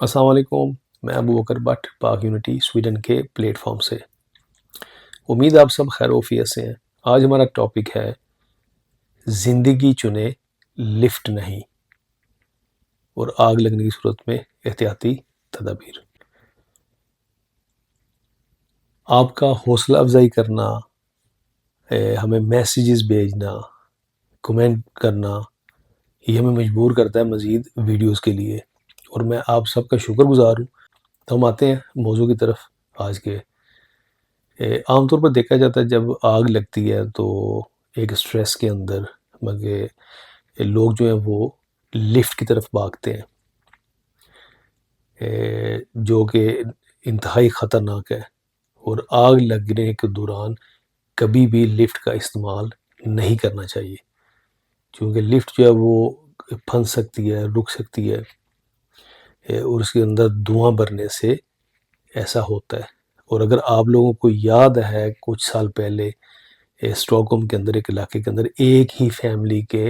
السلام علیکم، میں ابو بکر بٹ پاک یونٹی سویڈن کے پلیٹ فارم سے۔ امید آپ سب خیر وفیت سے ہیں۔ آج ہمارا ٹاپک ہے زندگی چنے لفٹ نہیں اور آگ لگنے کی صورت میں احتیاطی تدابیر۔ آپ کا حوصلہ افزائی کرنا، ہمیں میسیجز بھیجنا، کمنٹ کرنا، یہ ہمیں مجبور کرتا ہے مزید ویڈیوز کے لیے، اور میں آپ سب کا شکر گزار ہوں۔ تو ہم آتے ہیں موضوع کی طرف آج کے۔ عام طور پر دیکھا جاتا ہے جب آگ لگتی ہے تو ایک سٹریس کے اندر مگر لوگ جو ہیں وہ لفٹ کی طرف بھاگتے ہیں، جو کہ انتہائی خطرناک ہے، اور آگ لگنے کے دوران کبھی بھی لفٹ کا استعمال نہیں کرنا چاہیے، کیونکہ لفٹ جو ہے وہ پھنس سکتی ہے، رک سکتی ہے، اور اس کے اندر دھواں بھرنے سے ایسا ہوتا ہے۔ اور اگر آپ لوگوں کو یاد ہے کچھ سال پہلے اسٹاک ہوم کے اندر ایک علاقے کے اندر ایک ہی فیملی کے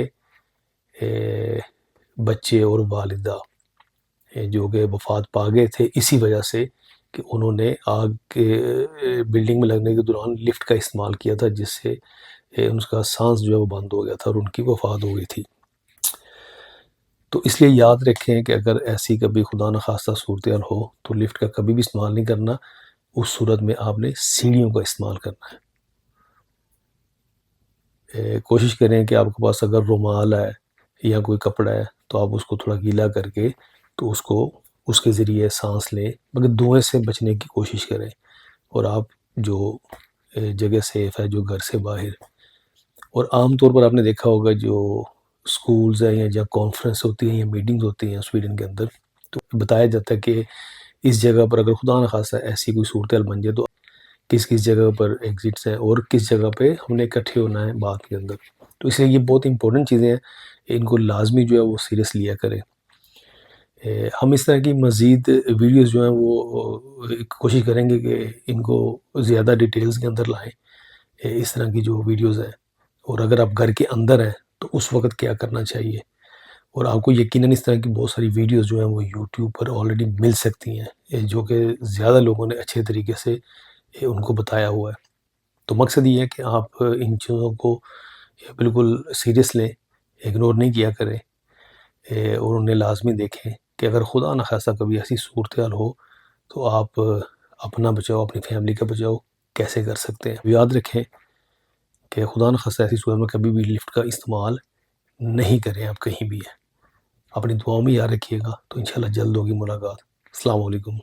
بچے اور والدہ جو کہ وفات پا گئے تھے اسی وجہ سے کہ انہوں نے آگ کے بلڈنگ میں لگنے کے دوران لفٹ کا استعمال کیا تھا، جس سے ان کا سانس جو ہے وہ بند ہو گیا تھا اور ان کی وفات ہو گئی تھی۔ تو اس لیے یاد رکھیں کہ اگر ایسی کبھی خدا نخواستہ صورتحال ہو تو لفٹ کا کبھی بھی استعمال نہیں کرنا، اس صورت میں آپ نے سیڑھیوں کا استعمال کرنا ہے۔ کوشش کریں کہ آپ کے پاس اگر رومال ہے یا کوئی کپڑا ہے تو آپ اس کو تھوڑا گیلا کر کے تو اس کے ذریعے سانس لیں، مگر دھوئیں سے بچنے کی کوشش کریں، اور آپ جو جگہ سیف ہے جو گھر سے باہر۔ اور عام طور پر آپ نے دیکھا ہوگا جو سکولز ہیں یا جہاں کانفرنس ہوتی ہیں یا میٹنگز ہوتی ہیں سویڈن کے اندر، تو بتایا جاتا ہے کہ اس جگہ پر اگر خدا نخواستہ ایسی کوئی صورتحال بن جائے تو کس کس جگہ پر ایگزٹس ہیں اور کس جگہ پہ ہم نے اکٹھے ہونا ہے بات کے اندر۔ تو اس لیے یہ بہت امپورٹنٹ چیزیں ہیں، ان کو لازمی جو ہے وہ سیریس لیا کریں۔ ہم اس طرح کی مزید ویڈیوز جو ہیں وہ کوشش کریں گے کہ ان کو زیادہ ڈیٹیلز کے اندر لائیں، اس طرح کی جو ویڈیوز ہیں، اور اگر آپ گھر کے اندر ہیں تو اس وقت کیا کرنا چاہیے۔ اور آپ کو یقیناً اس طرح کی بہت ساری ویڈیوز جو ہیں وہ یوٹیوب پر آلریڈی مل سکتی ہیں، جو کہ زیادہ لوگوں نے اچھے طریقے سے ان کو بتایا ہوا ہے۔ تو مقصد یہ ہے کہ آپ ان چیزوں کو بالکل سیریس لیں، اگنور نہیں کیا کریں، اور انہیں لازمی دیکھیں کہ اگر خدا نخواستہ کبھی ایسی صورتحال ہو تو آپ اپنا بچاؤ، اپنی فیملی کا بچاؤ کیسے کر سکتے ہیں۔ یاد رکھیں کہ خدا نخواستہ ایسی صورت میں کبھی بھی لفٹ کا استعمال نہیں کریں، آپ کہیں بھی ہیں۔ اپنی دعاؤں میں یاد رکھیے گا، تو انشاءاللہ جلد ہوگی ملاقات۔ السلام علیکم۔